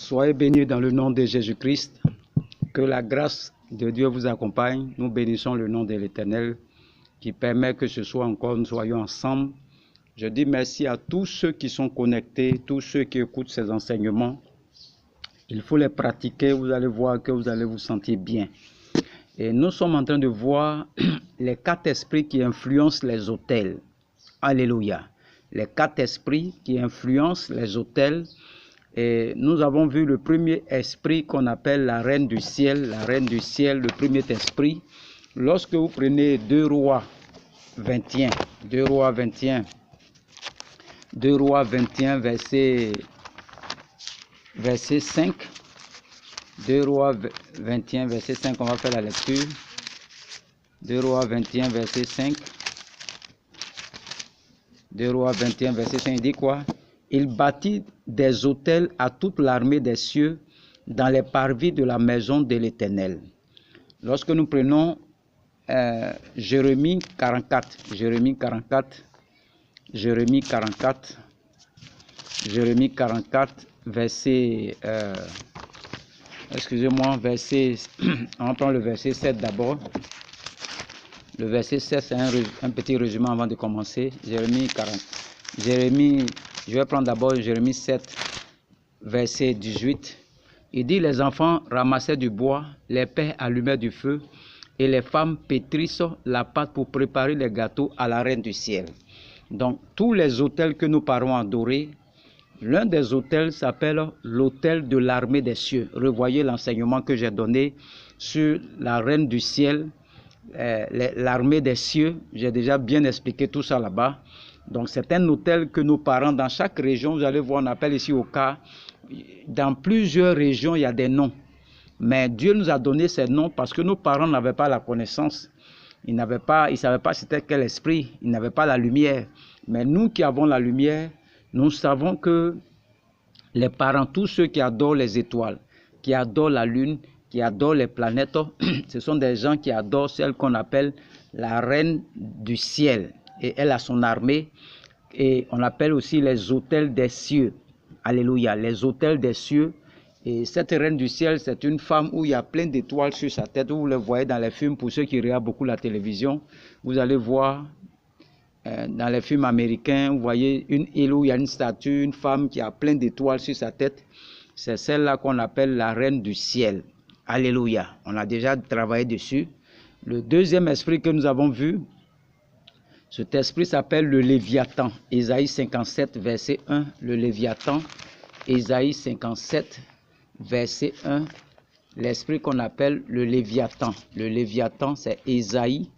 Soyez bénis dans le nom de Jésus-Christ. Que la grâce de Dieu vous accompagne. Nous bénissons le nom de l'Éternel qui permet que ce soit encore, nous soyons ensemble. Je dis merci à tous ceux qui sont connectés, tous ceux qui écoutent ces enseignements. Il faut les pratiquer, vous allez voir que vous allez vous sentir bien. Et nous sommes en train de voir les 4 esprits qui influencent les autels. Alléluia. Les 4 esprits qui influencent les autels. Et nous avons vu le premier esprit qu'on appelle la reine du ciel, le premier esprit. Lorsque vous prenez 2 Rois 21, verset 5. 2 Rois 21, verset 5, on va faire la lecture. 2 Rois 21, verset 5. 2 Rois 21, verset 5, il dit quoi? Il bâtit des autels à toute l'armée des cieux dans les parvis de la maison de l'Éternel. Lorsque nous prenons Jérémie 44, verset, on prend le verset 7 d'abord. Le verset 7, c'est un petit résumé avant de commencer. Je vais prendre d'abord Jérémie 7, verset 18. Il dit, les enfants ramassaient du bois, les pères allumaient du feu, et les femmes pétrissent la pâte pour préparer les gâteaux à la reine du ciel. Donc, tous les autels que nous parlons adorer, l'un des autels s'appelle l'autel de l'armée des cieux. Revoyez l'enseignement que j'ai donné sur la reine du ciel, l'armée des cieux. J'ai déjà bien expliqué tout ça là-bas. Donc, c'est un autel que nos parents, dans chaque région, vous allez voir, on appelle ici au cas, dans plusieurs régions, il y a des noms. Mais Dieu nous a donné ces noms parce que nos parents n'avaient pas la connaissance. Ils ne savaient pas c'était quel esprit, ils n'avaient pas la lumière. Mais nous qui avons la lumière, nous savons que les parents, tous ceux qui adorent les étoiles, qui adorent la lune, qui adorent les planètes, ce sont des gens qui adorent celle qu'on appelle la reine du ciel. Et elle a son armée, et on appelle aussi les autels des cieux. Alléluia, les autels des cieux. Et cette reine du ciel, c'est une femme où il y a plein d'étoiles sur sa tête. Vous le voyez dans les films, pour ceux qui regardent beaucoup la télévision. Vous allez voir dans les films américains, vous voyez une île où il y a une statue, une femme qui a plein d'étoiles sur sa tête. C'est celle-là qu'on appelle la reine du ciel. Alléluia, on a déjà travaillé dessus. Le deuxième esprit que nous avons vu, cet esprit s'appelle le Léviathan. Ésaïe 57, verset 1. Le Léviathan, Ésaïe 57, verset 1. L'esprit qu'on appelle le Léviathan. Le Léviathan, c'est Ésaïe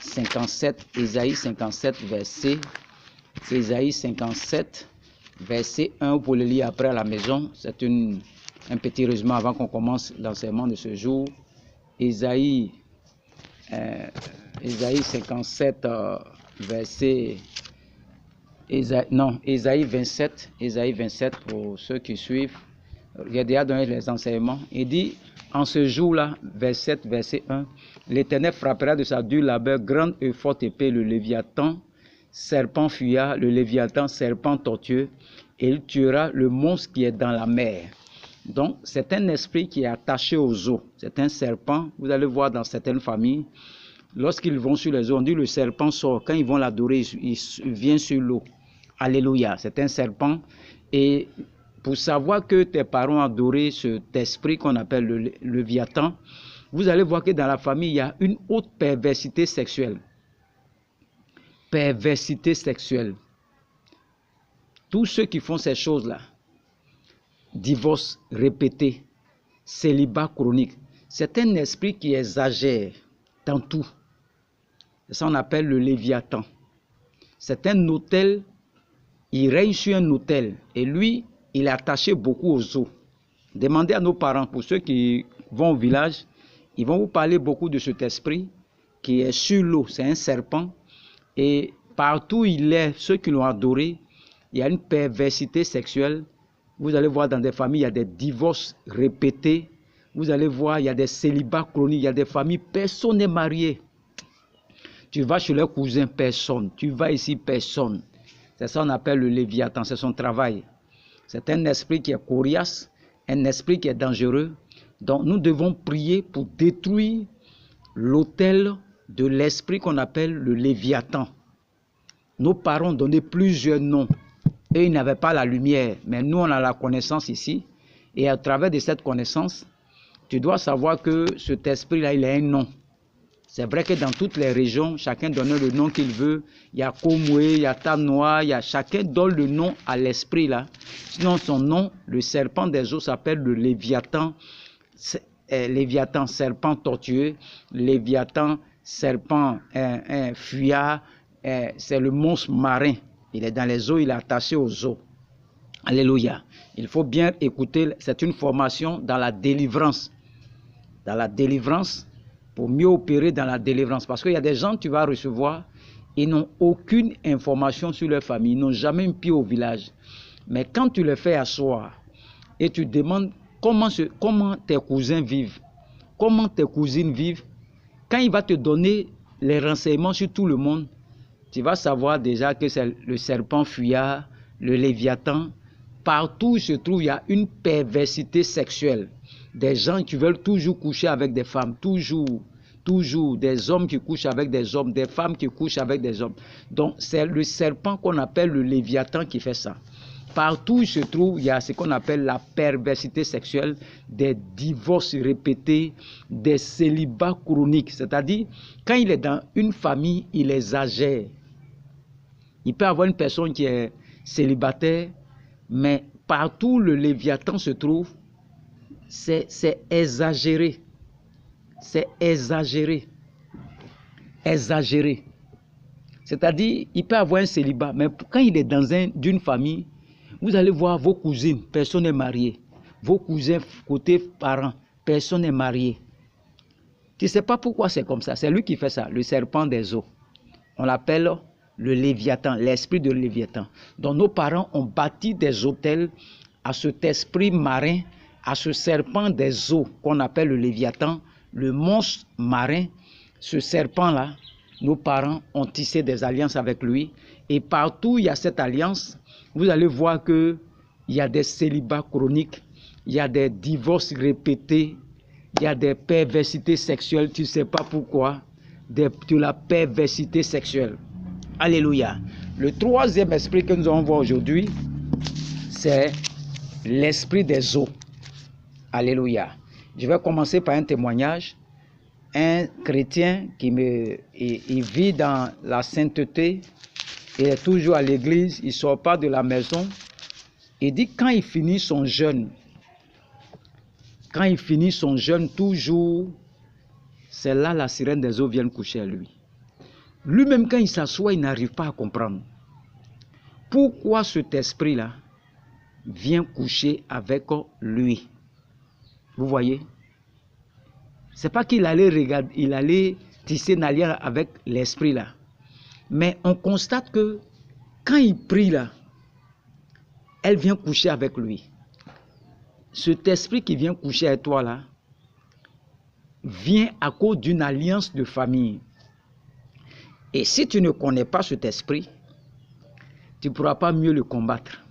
57, verset. Ésaïe 57, verset 1. Vous pouvez le lire après à la maison. C'est un petit résumé avant qu'on commence l'enseignement de ce jour. Ésaïe 57, verset, Ésaïe 27 pour ceux qui suivent. J'ai déjà donné les enseignements. Il dit, en ce jour-là, verset 1, l'Éternel frappera de sa dure labeur grande et forte épée le Léviathan, serpent fuyard, le Léviathan, serpent tortueux, et il tuera le monstre qui est dans la mer. Donc, c'est un esprit qui est attaché aux eaux. C'est un serpent, vous allez voir dans certaines familles, lorsqu'ils vont sur les eaux, on dit le serpent sort. Quand ils vont l'adorer, il vient sur l'eau. Alléluia, c'est un serpent. Et pour savoir que tes parents adoraient cet esprit qu'on appelle le Léviathan, vous allez voir que dans la famille, il y a une haute perversité sexuelle. Perversité sexuelle. Tous ceux qui font ces choses-là, divorce répété, célibat chronique, c'est un esprit qui exagère dans tout. Ça, on appelle le Léviathan. C'est un autel, il règne sur un autel. Et lui, il est attaché beaucoup aux eaux. Demandez à nos parents, pour ceux qui vont au village, ils vont vous parler beaucoup de cet esprit qui est sur l'eau. C'est un serpent. Et partout où il est, ceux qui l'ont adoré, il y a une perversité sexuelle. Vous allez voir dans des familles, il y a des divorces répétés. Vous allez voir, il y a des célibats chroniques, il y a des familles, personne n'est marié. Tu vas chez leurs cousins, personne. Tu vas ici, personne. C'est ça qu'on appelle le Léviathan, c'est son travail. C'est un esprit qui est coriace, un esprit qui est dangereux. Donc nous devons prier pour détruire l'autel de l'esprit qu'on appelle le Léviathan. Nos parents ont donné plusieurs noms. Eux, ils n'avaient pas la lumière, mais nous, on a la connaissance ici. Et à travers de cette connaissance, tu dois savoir que cet esprit-là, il a un nom. C'est vrai que dans toutes les régions, chacun donne le nom qu'il veut. Il y a Komoué, il y a Tanoa, chacun donne le nom à l'esprit-là. Sinon, son nom, le serpent des eaux, s'appelle le Léviathan. Léviathan, serpent tortueux. Léviathan, serpent fuyard. C'est le monstre marin. Il est dans les eaux, il est attaché aux eaux. Alléluia. Il faut bien écouter, c'est une formation dans la délivrance. Dans la délivrance, pour mieux opérer dans la délivrance. Parce qu'il y a des gens que tu vas recevoir, ils n'ont aucune information sur leur famille, ils n'ont jamais un pied au village. Mais quand tu le fais asseoir et tu demandes comment tes cousins vivent, comment tes cousines vivent, quand il va te donner les renseignements sur tout le monde, tu vas savoir déjà que c'est le serpent fuyard, le Léviathan. Partout où se trouve, il y a une perversité sexuelle. Des gens qui veulent toujours coucher avec des femmes, toujours des hommes qui couchent avec des hommes, des femmes qui couchent avec des hommes. Donc c'est le serpent qu'on appelle le Léviathan qui fait ça. Partout où se trouve, il y a ce qu'on appelle la perversité sexuelle, des divorces répétés, des célibats chroniques. C'est-à-dire, quand il est dans une famille, il exagère. Il peut y avoir une personne qui est célibataire, mais partout où le Léviathan se trouve, c'est exagéré. C'est exagéré. Exagéré. C'est-à-dire, il peut avoir un célibat, mais quand il est dans d'une famille, vous allez voir vos cousines, personne n'est marié. Vos cousins côté parents, personne n'est marié. Tu ne sais pas pourquoi c'est comme ça. C'est lui qui fait ça, le serpent des eaux. On l'appelle le Léviathan, l'esprit de Léviathan. Donc nos parents ont bâti des autels à cet esprit marin, à ce serpent des eaux qu'on appelle le Léviathan, le monstre marin. Ce serpent-là, nos parents ont tissé des alliances avec lui. Et partout où il y a cette alliance, vous allez voir qu'il y a des célibats chroniques, il y a des divorces répétés, il y a des perversités sexuelles, tu ne sais pas pourquoi, de la perversité sexuelle. Alléluia. Le troisième esprit que nous allons voir aujourd'hui, c'est l'esprit des eaux. Alléluia. Je vais commencer par un témoignage. Un chrétien qui il vit dans la sainteté, il est toujours à l'église, il ne sort pas de la maison. Il dit quand il finit son jeûne, toujours, c'est là la sirène des eaux vient coucher à lui. Lui-même, quand il s'assoit, il n'arrive pas à comprendre. Pourquoi cet esprit-là vient coucher avec lui? Vous voyez? C'est pas qu'il allait regarder, il allait tisser une alliance avec l'esprit-là. Mais on constate que quand il prie là, elle vient coucher avec lui. Cet esprit qui vient coucher avec toi là, vient à cause d'une alliance de famille. Et si tu ne connais pas cet esprit, tu ne pourras pas mieux le combattre.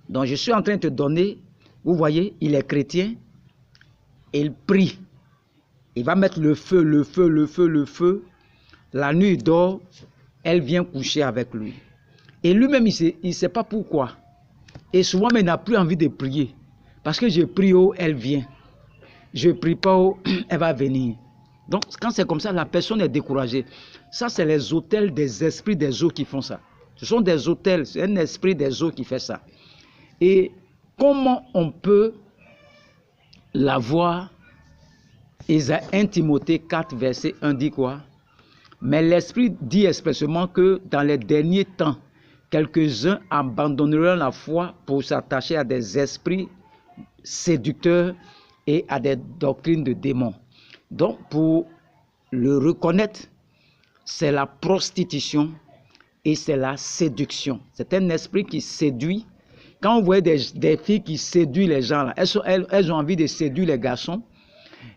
Donc je suis en train de te donner, vous voyez, il est chrétien, il prie. Il va mettre le feu, le feu, le feu, le feu. La nuit, il dort, elle vient coucher avec lui. Et lui-même, il ne sait pas pourquoi. Et souvent, il n'a plus envie de prier. Parce que je prie, oh, elle vient. Je ne prie pas, oh, elle va venir. Donc, quand c'est comme ça, la personne est découragée. Ça, c'est les autels des esprits des eaux qui font ça. Ce sont des autels, c'est un esprit des eaux qui fait ça. Et comment on peut l'avoir? 1 Timothée 4, verset 1 dit quoi? Mais l'Esprit dit expressément que dans les derniers temps, quelques-uns abandonneront la foi pour s'attacher à des esprits séducteurs et à des doctrines de démons. Donc, pour le reconnaître, c'est la prostitution et c'est la séduction. C'est un esprit qui séduit. Quand vous voyez des filles qui séduisent les gens, là, elles ont envie de séduire les garçons.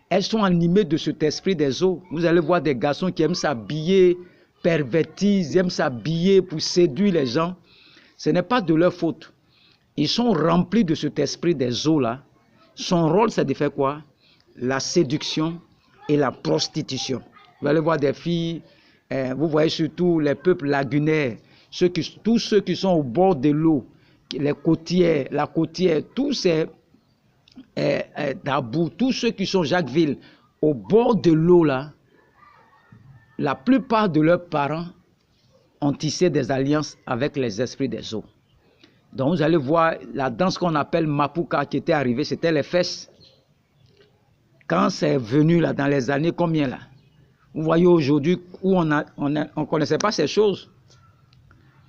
Elles sont animées de cet esprit des eaux. Vous allez voir des garçons qui aiment s'habiller, pervertis, ils aiment s'habiller pour séduire les gens. Ce n'est pas de leur faute. Ils sont remplis de cet esprit des eaux là. Son rôle, c'est de faire quoi? La séduction et la prostitution. Vous allez voir des filles, vous voyez surtout les peuples lagunaires, tous ceux qui sont au bord de l'eau, les côtières, la côtière, tous ces Dabou, tous ceux qui sont Jacquesville, au bord de l'eau là, la plupart de leurs parents ont tissé des alliances avec les esprits des eaux. Donc vous allez voir la danse qu'on appelle Mapuka qui était arrivée, c'était les fesses. Quand c'est venu là, dans les années combien là? Vous voyez aujourd'hui où on connaissait pas ces choses.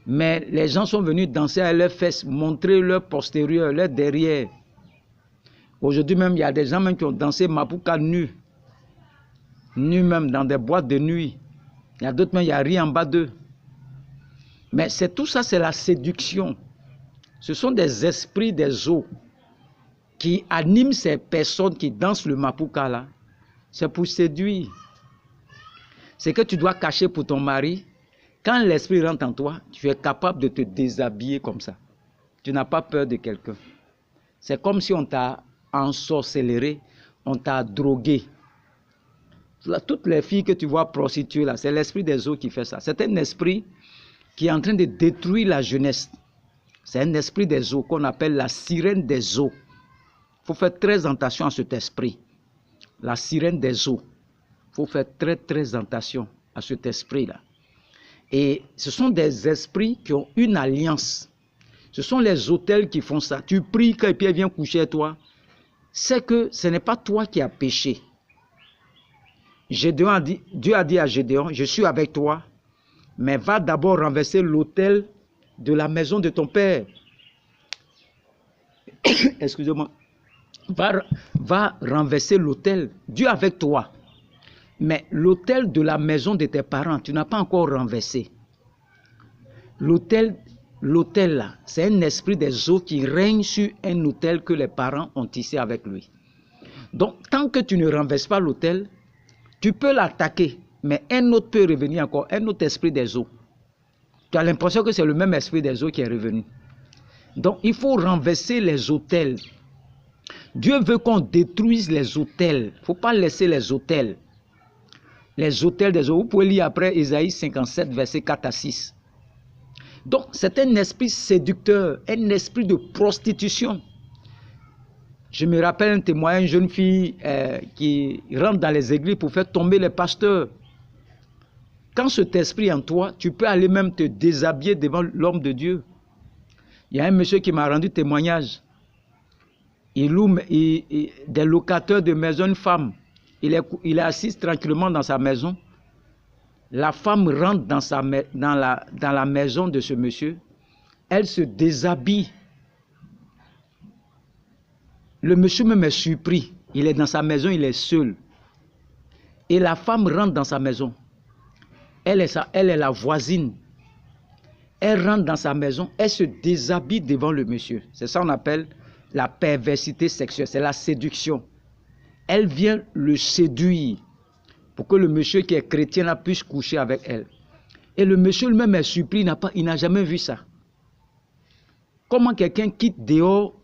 Mais les gens sont venus danser à leurs fesses, montrer leur postérieur, leur derrière. Aujourd'hui même, il y a des gens même qui ont dansé Mapuka nus. Nus même dans des boîtes de nuit. Il y a d'autres même, il n'y a rien en bas d'eux. Mais c'est tout ça, c'est la séduction. Ce sont des esprits des eaux qui animent ces personnes qui dansent le Mapuka là. C'est pour séduire. C'est que tu dois cacher pour ton mari. Quand l'esprit rentre en toi, tu es capable de te déshabiller comme ça. Tu n'as pas peur de quelqu'un. C'est comme si on t'a ensorcelé, on t'a drogué. Là, toutes les filles que tu vois prostituées là, c'est l'esprit des eaux qui fait ça. C'est un esprit qui est en train de détruire la jeunesse. C'est un esprit des eaux qu'on appelle la sirène des eaux. Il faut faire très attention à cet esprit. La sirène des eaux. Il faut faire très attention à cet esprit-là. Et ce sont des esprits qui ont une alliance. Ce sont les autels qui font ça. Tu pries quand Pierre vient coucher à toi. C'est que ce n'est pas toi qui as péché. Dieu a dit à Gédéon, je suis avec toi, mais va d'abord renverser l'autel de la maison de ton père. Excusez-moi. Va renverser l'autel. Dieu avec toi. Mais l'autel de la maison de tes parents, tu n'as pas encore renversé. L'autel là, c'est un esprit des eaux qui règne sur un autel que les parents ont tissé avec lui. Donc, tant que tu ne renverses pas l'autel, tu peux l'attaquer, mais un autre peut revenir encore, un autre esprit des eaux. Tu as l'impression que c'est le même esprit des eaux qui est revenu. Donc, il faut renverser les autels. Dieu veut qu'on détruise les autels. Il ne faut pas laisser les autels. Les autels des eaux. Vous pouvez lire après Ésaïe 57, versets 4 à 6. Donc, c'est un esprit séducteur, un esprit de prostitution. Je me rappelle un témoin, une jeune fille qui rentre dans les églises pour faire tomber les pasteurs. Quand cet esprit est en toi, tu peux aller même te déshabiller devant l'homme de Dieu. Il y a un monsieur qui m'a rendu témoignage. Il loue des locataires de maison, une femme. Il est assis tranquillement dans sa maison. La femme rentre dans la maison de ce monsieur. Elle se déshabille. Le monsieur même est surpris. Il est dans sa maison, il est seul. Et la femme rentre dans sa maison. Elle est la voisine. Elle rentre dans sa maison, elle se déshabille devant le monsieur. C'est ça qu'on appelle la perversité sexuelle, c'est la séduction. Elle vient le séduire pour que le monsieur qui est chrétien puisse coucher avec elle. Et le monsieur lui-même est surpris, il n'a jamais vu ça. Comment quelqu'un quitte dehors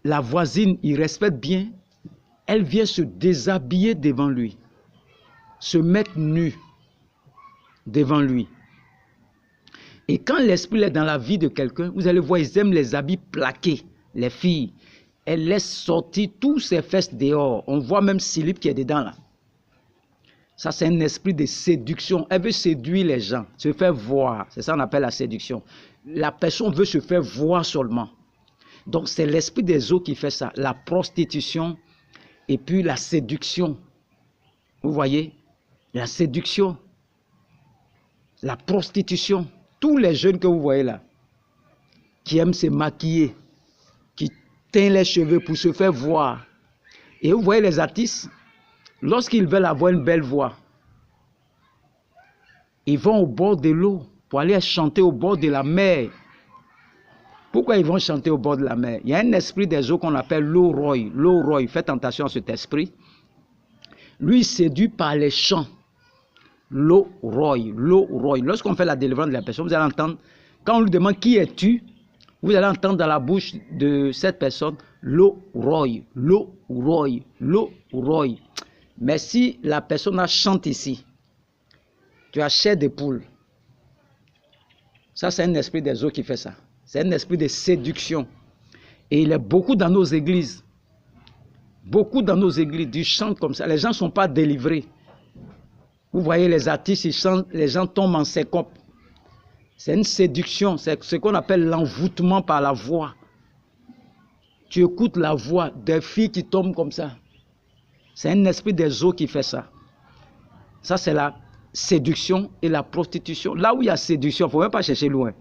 la voisine, il respecte bien, elle vient se déshabiller devant lui, se mettre nue devant lui. Et quand l'esprit est dans la vie de quelqu'un, vous allez voir, ils aiment les habits plaqués, les filles. Elles laissent sortir tous ses fesses dehors. On voit même Philippe qui est dedans là. Ça, c'est un esprit de séduction. Elle veut séduire les gens, se faire voir. C'est ça qu'on appelle la séduction. La personne veut se faire voir seulement. Donc, c'est l'esprit des eaux qui fait ça. La prostitution et puis la séduction. Vous voyez? La séduction. La prostitution. Tous les jeunes que vous voyez là, qui aiment se maquiller, qui teignent les cheveux pour se faire voir. Et vous voyez les artistes, lorsqu'ils veulent avoir une belle voix, ils vont au bord de l'eau pour aller chanter au bord de la mer. Pourquoi ils vont chanter au bord de la mer? Il y a un esprit des eaux qu'on appelle l'eau-roi. L'eau-roi, faites attention à cet esprit. Lui, séduit par les chants. L'eau-roi. Lorsqu'on fait la délivrance de la personne, vous allez entendre, quand on lui demande qui es-tu, vous allez entendre dans la bouche de cette personne, L'eau roille, l'eau roille, l'eau roille. Mais si la personne chante ici, tu as chair de poule. Ça, c'est un esprit des eaux qui fait ça. C'est un esprit de séduction. Et il y a beaucoup dans nos églises. Beaucoup dans nos églises, du chant comme ça. Les gens ne sont pas délivrés. Vous voyez les artistes, ils chantent, les gens tombent en syncope. C'est une séduction. C'est ce qu'on appelle l'envoûtement par la voix. Tu écoutes la voix des filles qui tombent comme ça. C'est un esprit des eaux qui fait ça. Ça, c'est la séduction et la prostitution. Là où il y a séduction, il ne faut même pas chercher loin.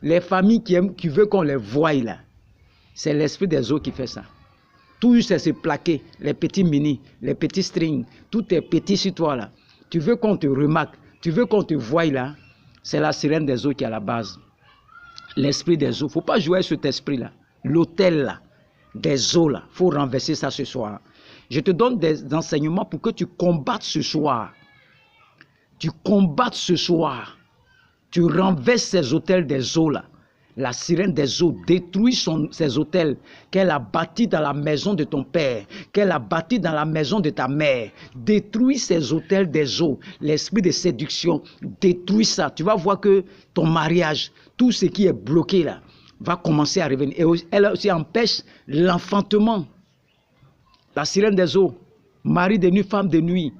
Les familles qui veulent qu'on les voie là, c'est l'esprit des eaux qui fait ça. Tout c'est se plaquer, les petits mini, les petits strings, tout est petit sur toi là. Tu veux qu'on te remarque, tu veux qu'on te voie là, c'est la sirène des eaux qui est à la base. L'esprit des eaux, il ne faut pas jouer sur cet esprit là. L'autel là, des eaux là, il faut renverser ça ce soir. Je te donne des enseignements pour que tu combattes ce soir. Tu combattes ce soir. Tu renverses ces autels des eaux là. La sirène des eaux détruit ses autels qu'elle a bâtis dans la maison de ton père, qu'elle a bâtis dans la maison de ta mère. Détruis ces autels des eaux. L'esprit de séduction, détruis ça. Tu vas voir que ton mariage, tout ce qui est bloqué là, va commencer à revenir. Et elle aussi empêche l'enfantement. La sirène des eaux, mari de nuit, femme de nuit.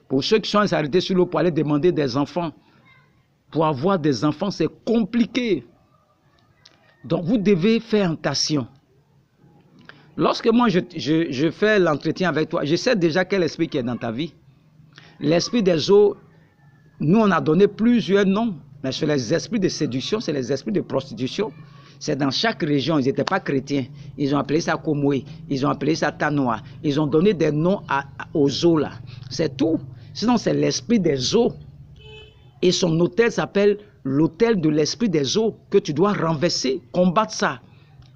Pour ceux qui sont arrêtés sur l'eau pour aller demander des enfants, pour avoir des enfants, c'est compliqué. Donc, vous devez faire attention. Lorsque moi, je fais l'entretien avec toi, je sais déjà quel esprit qui est dans ta vie. L'esprit des eaux, nous, on a donné plusieurs noms. Mais sur les esprits de séduction, c'est les esprits de prostitution. C'est dans chaque région, ils n'étaient pas chrétiens. Ils ont appelé ça Komoué, ils ont appelé ça Tanoa. Ils ont donné des noms aux eaux là. C'est tout. Sinon, c'est l'esprit des eaux. Et son autel s'appelle l'autel de l'esprit des eaux que tu dois renverser, combattre ça.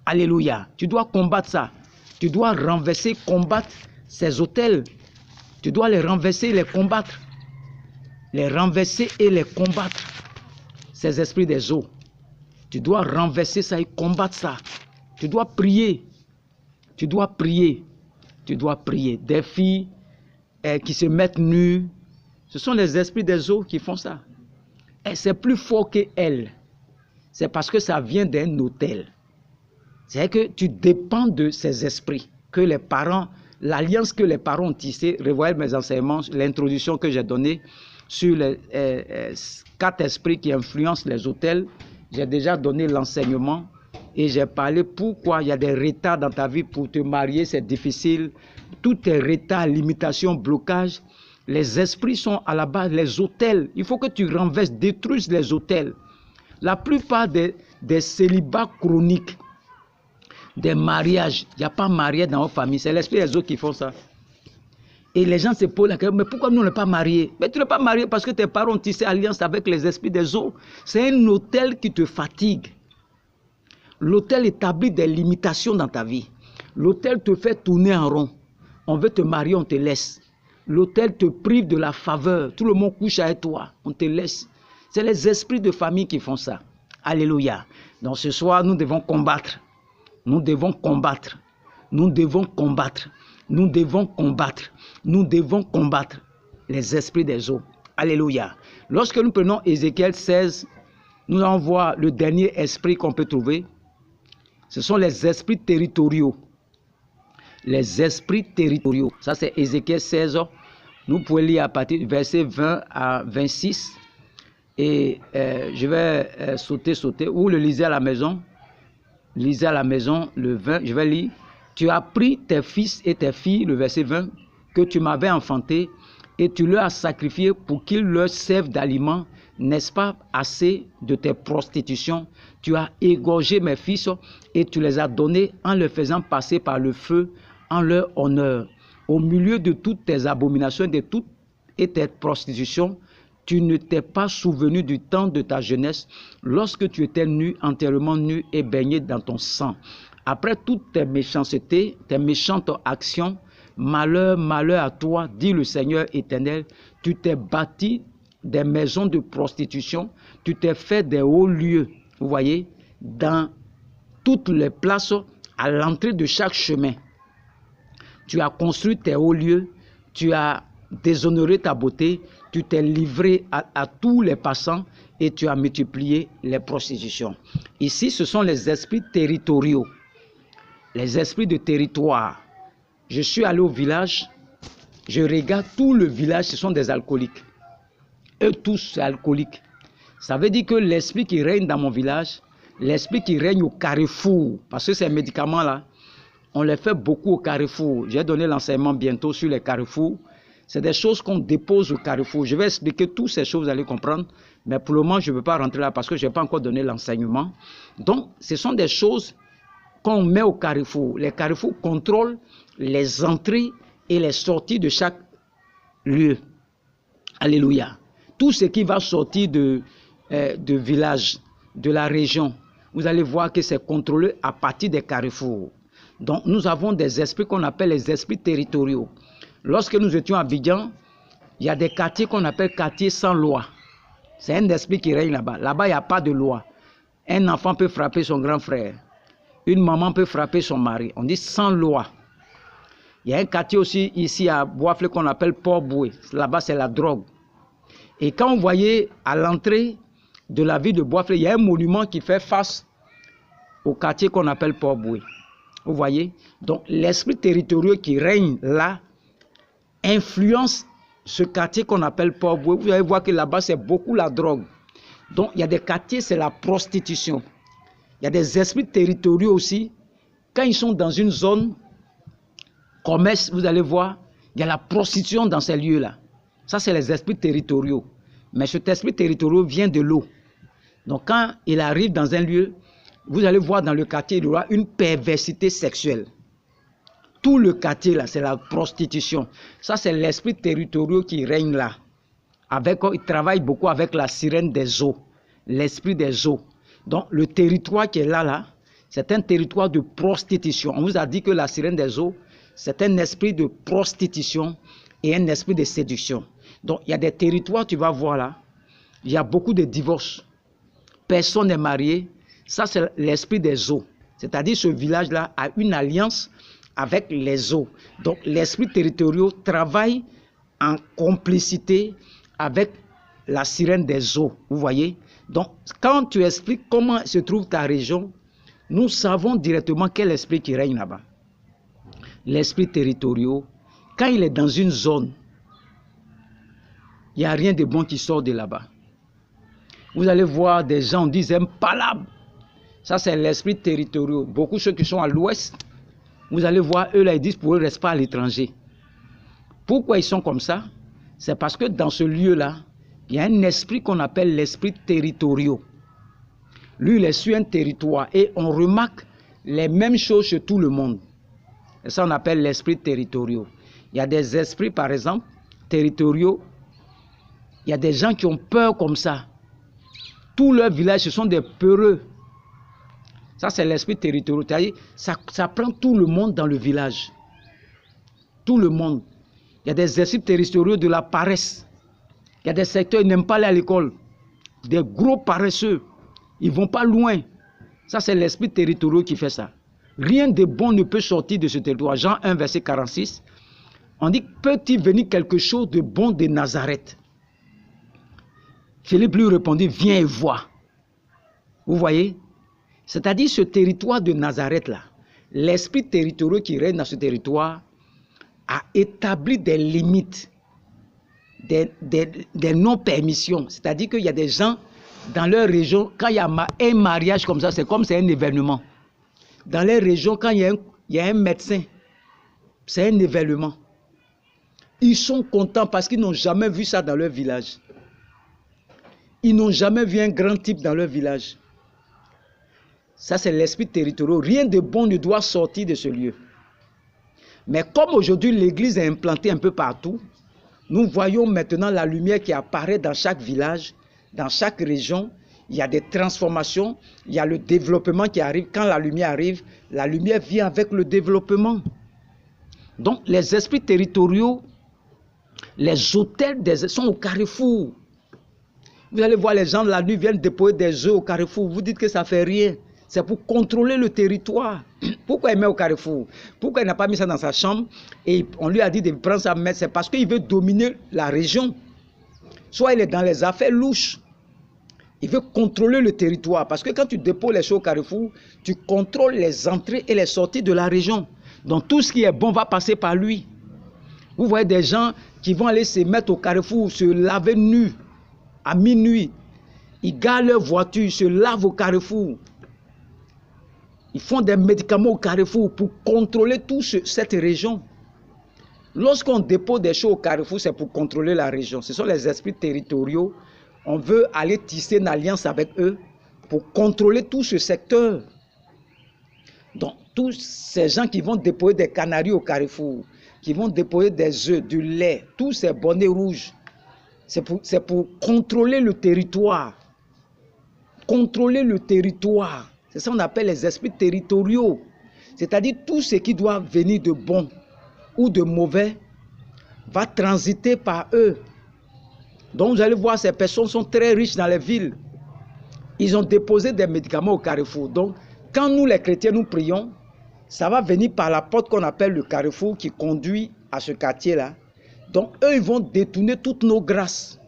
Alléluia. Tu dois combattre ça. Tu dois renverser, combattre ces autels. Tu dois les renverser et les combattre. Les renverser et les combattre. Ces esprits des eaux. Tu dois renverser ça et combattre ça. Tu dois prier. Tu dois prier. Tu dois prier. Des filles qui se mettent nues. Ce sont les esprits des eaux qui font ça. Et c'est plus fort qu'elles. C'est parce que ça vient d'un autel. C'est que tu dépends de ces esprits. Que les parents, l'alliance que les parents ont tissée, revoyez mes enseignements, l'introduction que j'ai donnée sur les 4 esprits qui influencent les autels. J'ai déjà donné l'enseignement et j'ai parlé pourquoi il y a des retards dans ta vie pour te marier, c'est difficile. Tout est retard, limitation, blocage. Les esprits sont à la base, les autels. Il faut que tu renverses, détruises les autels. La plupart des célibats chroniques, des mariages, il n'y a pas marié dans votre famille, c'est l'esprit des autres qui font ça. Et les gens se posent la question, mais pourquoi nous on n'est pas mariés? Mais tu n'es pas marié parce que tes parents ont tissé alliance avec les esprits des eaux. C'est un autel qui te fatigue. L'autel établit des limitations dans ta vie. L'autel te fait tourner en rond. On veut te marier, on te laisse. L'autel te prive de la faveur. Tout le monde couche avec toi. On te laisse. C'est les esprits de famille qui font ça. Alléluia. Donc ce soir, nous devons combattre. Nous devons combattre. Nous devons combattre. Nous devons combattre. Nous devons combattre les esprits des eaux. Alléluia. Lorsque nous prenons Ézéchiel 16, nous allons voir le dernier esprit qu'on peut trouver. Ce sont les esprits territoriaux. Les esprits territoriaux. Ça, c'est Ézéchiel 16. Nous pouvons lire à partir du verset 20 à 26. Et je vais sauter. Ou le lisez à la maison. Lisez à la maison le 20. Je vais lire. Tu as pris tes fils et tes filles, le verset 20, que tu m'avais enfantés, et tu leur as sacrifié pour qu'ils leur servent d'aliment. N'est-ce pas assez de tes prostitutions? Tu as égorgé mes fils et tu les as donnés en les faisant passer par le feu en leur honneur. Au milieu de toutes tes abominations de toutes et tes prostitutions, tu ne t'es pas souvenu du temps de ta jeunesse, lorsque tu étais nu, entièrement nu et baigné dans ton sang. Après toutes tes méchancetés, tes méchantes actions, malheur, malheur à toi, dit le Seigneur éternel, tu t'es bâti des maisons de prostitution, tu t'es fait des hauts lieux, vous voyez, dans toutes les places à l'entrée de chaque chemin, tu as construit tes hauts lieux, tu as déshonoré ta beauté, tu t'es livré à tous les passants et tu as multiplié les prostitutions. Ici, ce sont les esprits territoriaux, les esprits de territoire. Je suis allé au village, je regarde tout le village, ce sont des alcooliques. Eux tous, c'est alcooliques. Ça veut dire que l'esprit qui règne dans mon village, l'esprit qui règne au carrefour, parce que ces médicaments-là, on les fait beaucoup au carrefour. J'ai donné l'enseignement bientôt sur les carrefours. C'est des choses qu'on dépose au carrefour. Je vais expliquer toutes ces choses, vous allez comprendre. Mais pour le moment, je ne veux pas rentrer là parce que je n'ai pas encore donné l'enseignement. Donc, ce sont des choses qu'on met au carrefour. Les carrefours contrôlent les entrées et les sorties de chaque lieu. Alléluia. Tout ce qui va sortir de village, de la région, vous allez voir que c'est contrôlé à partir des carrefours. Donc, nous avons des esprits qu'on appelle les esprits territoriaux. Lorsque nous étions à Abidjan, il y a des quartiers qu'on appelle quartiers sans loi. C'est un esprit qui règne là-bas. Là-bas, il n'y a pas de loi. Un enfant peut frapper son grand frère. Une maman peut frapper son mari. On dit sans loi. Il y a un quartier aussi ici à Boisflé qu'on appelle Port-Boué. Là-bas, c'est la drogue. Et quand vous voyez à l'entrée de la ville de Boisflé, il y a un monument qui fait face au quartier qu'on appelle Port-Boué. Vous voyez? Donc, l'esprit territorial qui règne là influence ce quartier qu'on appelle Port-Boué. Vous allez voir que là-bas, c'est beaucoup la drogue. Donc, il y a des quartiers, c'est la prostitution. Il y a des esprits territoriaux aussi. Quand ils sont dans une zone commerce, vous allez voir, il y a la prostitution dans ces lieux-là. Ça, c'est les esprits territoriaux. Mais cet esprit territorial vient de l'eau. Donc, quand il arrive dans un lieu, vous allez voir dans le quartier, il y aura une perversité sexuelle. Tout le quartier, là, c'est la prostitution. Ça, c'est l'esprit territorial qui règne là. Il travaille beaucoup avec la sirène des eaux, l'esprit des eaux. Donc, le territoire qui est là, c'est un territoire de prostitution. On vous a dit que la sirène des eaux, c'est un esprit de prostitution et un esprit de séduction. Donc, il y a des territoires, tu vas voir là, il y a beaucoup de divorces. Personne n'est marié. Ça, c'est l'esprit des eaux. C'est-à-dire, ce village-là a une alliance avec les eaux. Donc, l'esprit territorial travaille en complicité avec la sirène des eaux. Vous voyez? Donc, quand tu expliques comment se trouve ta région, nous savons directement quel esprit qui règne là-bas. L'esprit territorial, quand il est dans une zone, il n'y a rien de bon qui sort de là-bas. Vous allez voir des gens, on dit impalables. Ça, c'est l'esprit territorial. Beaucoup de ceux qui sont à l'ouest, vous allez voir, eux là, ils disent pour eux, reste pas à l'étranger. Pourquoi ils sont comme ça? C'est parce que dans ce lieu-là, il y a un esprit qu'on appelle l'esprit territorial. Lui, il est sur un territoire et on remarque les mêmes choses chez tout le monde. Et ça, on appelle l'esprit territorial. Il y a des esprits, par exemple, territoriaux. Il y a des gens qui ont peur comme ça. Tout leur village, ce sont des peureux. Ça, c'est l'esprit territorial. Ça prend tout le monde dans le village. Tout le monde. Il y a des esprits territoriaux de la paresse. Il y a des secteurs qui n'aiment pas aller à l'école. Des gros paresseux. Ils ne vont pas loin. Ça, c'est l'esprit territorial qui fait ça. Rien de bon ne peut sortir de ce territoire. Jean 1, verset 46. On dit, peut-il venir quelque chose de bon de Nazareth? Philippe lui répondit, viens et vois. Vous voyez? C'est-à-dire ce territoire de Nazareth là, l'esprit territorial qui règne dans ce territoire a établi des limites, des non-permissions. C'est-à-dire qu'il y a des gens dans leur région, quand il y a un mariage comme ça, c'est comme c'est un événement. Dans les régions, quand il y a un médecin, c'est un événement. Ils sont contents parce qu'ils n'ont jamais vu ça dans leur village. Ils n'ont jamais vu un grand type dans leur village. Ça, c'est l'esprit territorial. Rien de bon ne doit sortir de ce lieu. Mais comme aujourd'hui, l'église est implantée un peu partout, nous voyons maintenant la lumière qui apparaît dans chaque village, dans chaque région. Il y a des transformations, il y a le développement qui arrive. Quand la lumière vient avec le développement. Donc, les esprits territoriaux, les hôtels sont au carrefour. Vous allez voir les gens la nuit viennent déposer des œufs au carrefour. Vous dites que ça ne fait rien. C'est pour contrôler le territoire. Pourquoi il met au carrefour? Pourquoi il n'a pas mis ça dans sa chambre et on lui a dit de prendre sa mettre? C'est parce qu'il veut dominer la région. Soit il est dans les affaires louches. Il veut contrôler le territoire. Parce que quand tu déposes les choses au carrefour, tu contrôles les entrées et les sorties de la région. Donc tout ce qui est bon va passer par lui. Vous voyez des gens qui vont aller se mettre au carrefour, se laver nus à minuit. Ils garent leur voiture, se lavent au carrefour. Ils font des médicaments au carrefour pour contrôler toute cette région. Lorsqu'on dépose des choses au carrefour, c'est pour contrôler la région. Ce sont les esprits territoriaux. On veut aller tisser une alliance avec eux pour contrôler tout ce secteur. Donc, tous ces gens qui vont déposer des canaries au carrefour, qui vont déposer des œufs, du lait, tous ces bonnets rouges, c'est pour contrôler le territoire. Contrôler le territoire. C'est ça qu'on appelle les esprits territoriaux. C'est-à-dire tout ce qui doit venir de bon ou de mauvais va transiter par eux. Donc vous allez voir, ces personnes sont très riches dans les villes. Ils ont déposé des médicaments au carrefour. Donc quand nous les chrétiens nous prions, ça va venir par la porte qu'on appelle le carrefour qui conduit à ce quartier-là. Donc eux, ils vont détourner toutes nos grâces.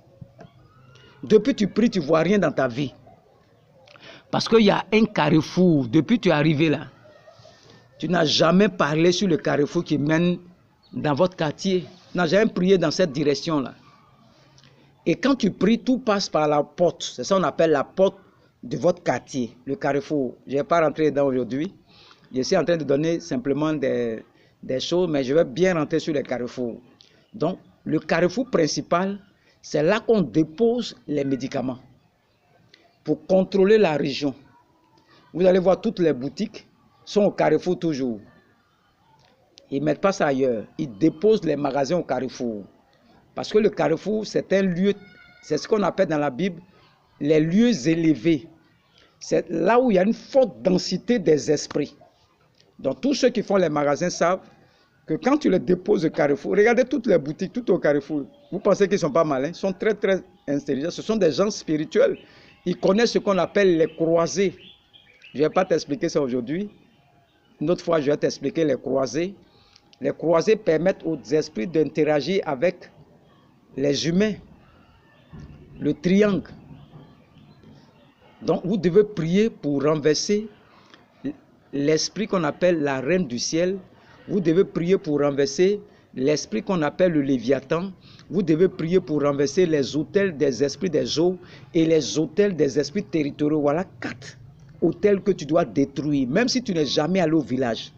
Depuis tu pries, tu ne vois rien dans ta vie. Parce qu'il y a un carrefour, depuis que tu es arrivé là, tu n'as jamais parlé sur le carrefour qui mène dans votre quartier. Tu n'as jamais prié dans cette direction-là. Et quand tu pries, tout passe par la porte. C'est ça qu'on appelle la porte de votre quartier, le carrefour. Je ne vais pas rentrer dedans aujourd'hui. Je suis en train de donner simplement des choses, mais je vais bien rentrer sur le carrefour. Donc, le carrefour principal, c'est là qu'on dépose les médicaments pour contrôler la région. Vous allez voir, toutes les boutiques sont au carrefour toujours. Ils ne mettent pas ça ailleurs. Ils déposent les magasins au carrefour. Parce que le carrefour, c'est un lieu, c'est ce qu'on appelle dans la Bible les lieux élevés. C'est là où il y a une forte densité des esprits. Donc tous ceux qui font les magasins savent que quand tu les déposes au carrefour, regardez toutes les boutiques, tout au carrefour. Vous pensez qu'ils ne sont pas malins? Ils sont très très intelligents. Ce sont des gens spirituels. Ils connaissent ce qu'on appelle les croisés. Je ne vais pas t'expliquer ça aujourd'hui. Une autre fois, je vais t'expliquer les croisés. Les croisés permettent aux esprits d'interagir avec les humains. Le triangle. Donc, vous devez prier pour renverser l'esprit qu'on appelle la reine du ciel. Vous devez prier pour renverser l'esprit qu'on appelle le Léviathan. Vous devez prier pour renverser les autels des esprits des eaux et les autels des esprits territoriaux. Voilà 4 autels que tu dois détruire, même si tu n'es jamais allé au village.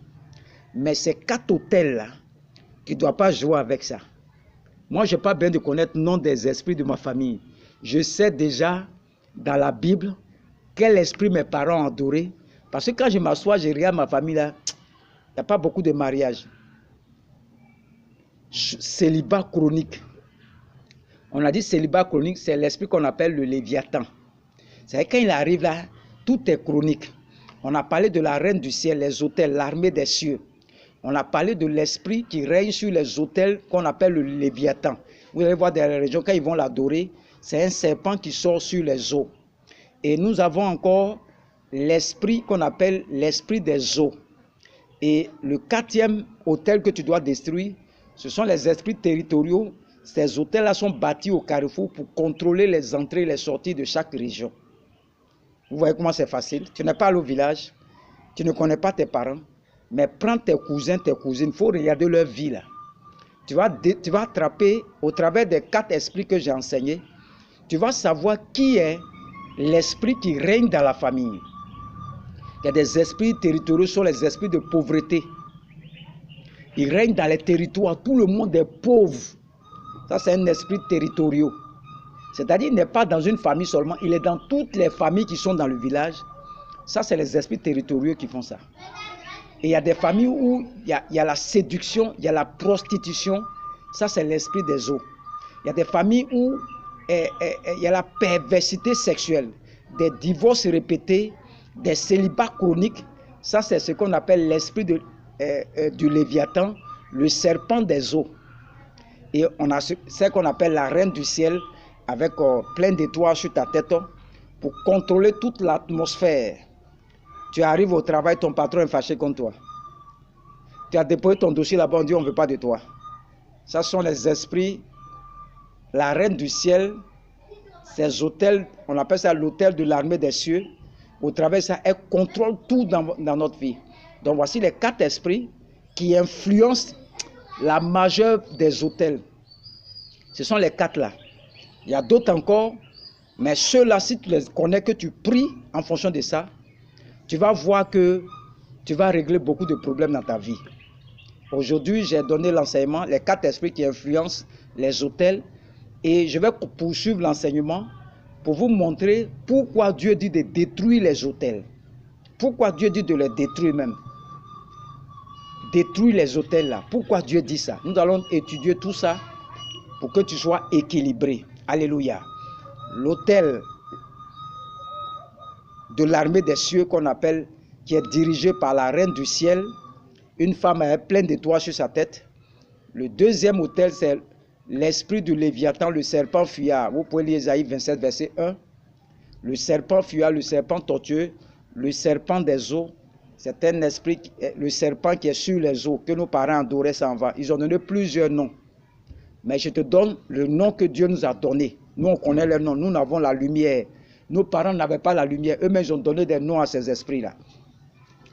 Mais ces 4 autels-là, tu ne dois pas jouer avec ça. Moi, je n'ai pas besoin de connaître le nom des esprits de ma famille. Je sais déjà dans la Bible quel esprit mes parents ont adoré. Parce que quand je m'assois, je regarde ma famille là, il n'y a pas beaucoup de mariage. Célibat chronique. On a dit célibat chronique, c'est l'esprit qu'on appelle le Léviathan. C'est quand il arrive là, tout est chronique. On a parlé de la reine du ciel, les autels, l'armée des cieux. On a parlé de l'esprit qui règne sur les autels qu'on appelle le Léviathan. Vous allez voir dans les régions, quand ils vont l'adorer, c'est un serpent qui sort sur les eaux. Et nous avons encore l'esprit qu'on appelle l'esprit des eaux. Et le 4e autel que tu dois détruire, ce sont les esprits territoriaux. Ces hôtels-là sont bâtis au carrefour pour contrôler les entrées et les sorties de chaque région. Vous voyez comment c'est facile. Tu n'es pas allé au village, tu ne connais pas tes parents, mais prends tes cousins, tes cousines, il faut regarder leur vie là. Tu vas attraper au travers des 4 esprits que j'ai enseignés, tu vas savoir qui est l'esprit qui règne dans la famille. Il y a des esprits territoriaux, sont les esprits de pauvreté. Ils règnent dans les territoires, tout le monde est pauvre. Ça, c'est un esprit territorial. C'est-à-dire, il n'est pas dans une famille seulement, il est dans toutes les familles qui sont dans le village. Ça, c'est les esprits territoriaux qui font ça. Et il y a des familles où il y a la séduction, il y a la prostitution. Ça, c'est l'esprit des eaux. Il y a des familles où il y a la perversité sexuelle, des divorces répétés, des célibats chroniques. Ça, c'est ce qu'on appelle l'esprit du Léviathan, le serpent des eaux. Et on a ce qu'on appelle la reine du ciel, avec plein d'étoiles sur ta tête, pour contrôler toute l'atmosphère. Tu arrives au travail, ton patron est fâché contre toi. Tu as déposé ton dossier là-bas, on dit on ne veut pas de toi. Ça sont les esprits, la reine du ciel, ces hôtels, on appelle ça l'hôtel de l'armée des cieux. Au travers de ça, elle contrôle tout dans notre vie. Donc voici les 4 esprits qui influencent la majeure des hôtels. Ce sont les 4 là. Il y a d'autres encore, mais ceux-là, si tu les connais, que tu pries en fonction de ça, tu vas voir que tu vas régler beaucoup de problèmes dans ta vie. Aujourd'hui, j'ai donné l'enseignement, les 4 esprits qui influencent les hôtels, et je vais poursuivre l'enseignement pour vous montrer pourquoi Dieu dit de détruire les hôtels. Pourquoi Dieu dit de les détruire même. Détruire les hôtels là. Pourquoi Dieu dit ça? Nous allons étudier tout ça pour que tu sois équilibré. Alléluia. L'hôtel de l'armée des cieux qu'on appelle, qui est dirigé par la reine du ciel, une femme avec plein d'étoiles sur sa tête. Le deuxième hôtel, c'est l'esprit du Léviathan, le serpent fuyard. Vous pouvez lire Ésaïe 27, verset 1. Le serpent fuyard, le serpent tortueux, le serpent des eaux. C'est un esprit, le serpent qui est sur les eaux, que nos parents adoraient, s'en va. Ils ont donné plusieurs noms. Mais je te donne le nom que Dieu nous a donné. Nous, on connaît les noms. Nous n'avons la lumière. Nos parents n'avaient pas la lumière. Eux-mêmes, ils ont donné des noms à ces esprits-là.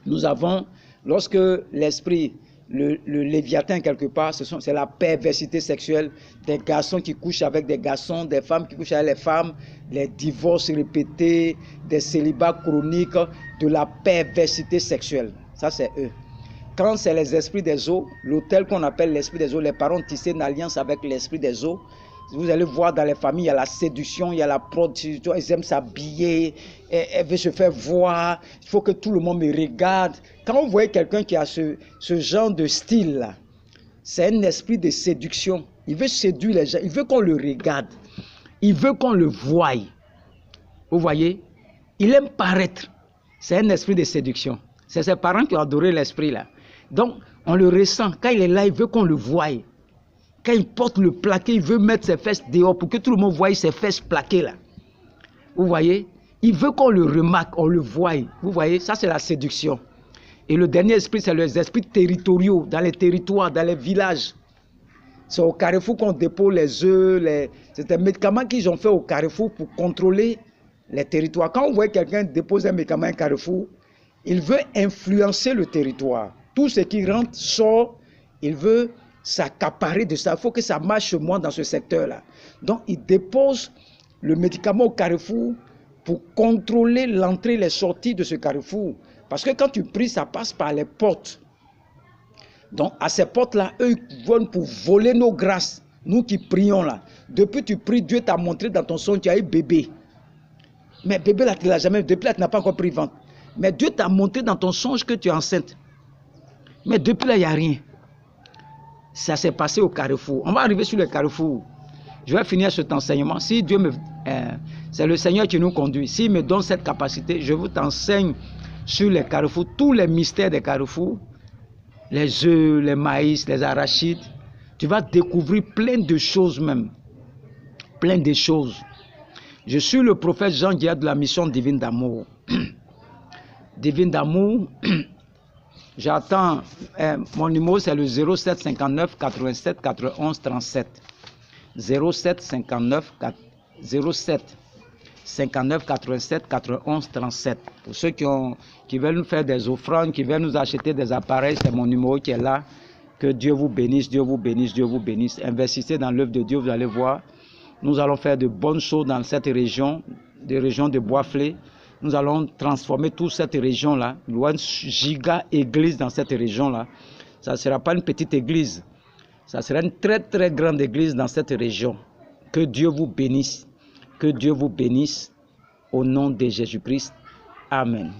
Nous avons, lorsque l'esprit, le Léviathan quelque part, c'est la perversité sexuelle, des garçons qui couchent avec des garçons, des femmes qui couchent avec les femmes, les divorces répétés, des célibats chroniques, de la perversité sexuelle. Ça, c'est eux. Quand c'est les esprits des eaux, l'hôtel qu'on appelle l'esprit des eaux, les parents tissent une alliance avec l'esprit des eaux. Vous allez voir dans les familles, il y a la séduction, il y a la prostitution, ils aiment s'habiller, elle veut se faire voir, il faut que tout le monde me regarde. Quand vous voyez quelqu'un qui a ce genre de style-là, c'est un esprit de séduction. Il veut séduire les gens, il veut qu'on le regarde, il veut qu'on le voie. Vous voyez, il aime paraître. C'est un esprit de séduction. C'est ses parents qui ont adoré l'esprit-là. Donc, on le ressent. Quand il est là, il veut qu'on le voie. Quand il porte le plaqué, il veut mettre ses fesses dehors pour que tout le monde voie ses fesses plaquées là. Vous voyez? Il veut qu'on le remarque, on le voie. Vous voyez? Ça, c'est la séduction. Et le dernier esprit, c'est les esprits territoriaux, dans les territoires, dans les villages. C'est au carrefour qu'on dépose les œufs. C'est des médicaments qu'ils ont fait au carrefour pour contrôler les territoires. Quand on voit quelqu'un déposer un médicament à un carrefour, il veut influencer le territoire. Tout ce qui rentre, sort, il veut s'accaparer de ça. Il faut que ça marche moins dans ce secteur-là. Donc, il dépose le médicament au carrefour pour contrôler l'entrée et les sorties de ce carrefour. Parce que quand tu pries, ça passe par les portes. Donc, à ces portes-là, eux, ils viennent pour voler nos grâces. Nous qui prions là. Depuis que tu pries, Dieu t'a montré dans ton songe, tu as eu bébé. Mais bébé là, tu ne l'as jamais, depuis là, tu n'as pas encore pris ventre. Mais Dieu t'a montré dans ton songe que tu es enceinte. Mais depuis là, il n'y a rien. Ça s'est passé au carrefour. On va arriver sur le carrefour. Je vais finir cet enseignement. Si Dieu me... c'est le Seigneur qui nous conduit. S'il me donne cette capacité, je vous t'enseigne sur les carrefours, tous les mystères des carrefours, les œufs, les maïs, les arachides. Tu vas découvrir plein de choses même. Plein de choses. Je suis le prophète Jean Guillard de la mission Divine d'Amour. Divine d'Amour, j'attends, mon numéro c'est le 07 59 87 91 37. 07 59 87 91 37. Pour ceux qui veulent nous faire des offrandes, qui veulent nous acheter des appareils, c'est mon numéro qui est là. Que Dieu vous bénisse, Dieu vous bénisse, Dieu vous bénisse. Investissez dans l'œuvre de Dieu, vous allez voir. Nous allons faire de bonnes choses dans cette région, des régions de Boisflé. Nous allons transformer toute cette région-là, une giga église dans cette région-là. Ça ne sera pas une petite église, ça sera une très très grande église dans cette région. Que Dieu vous bénisse, que Dieu vous bénisse au nom de Jésus-Christ. Amen.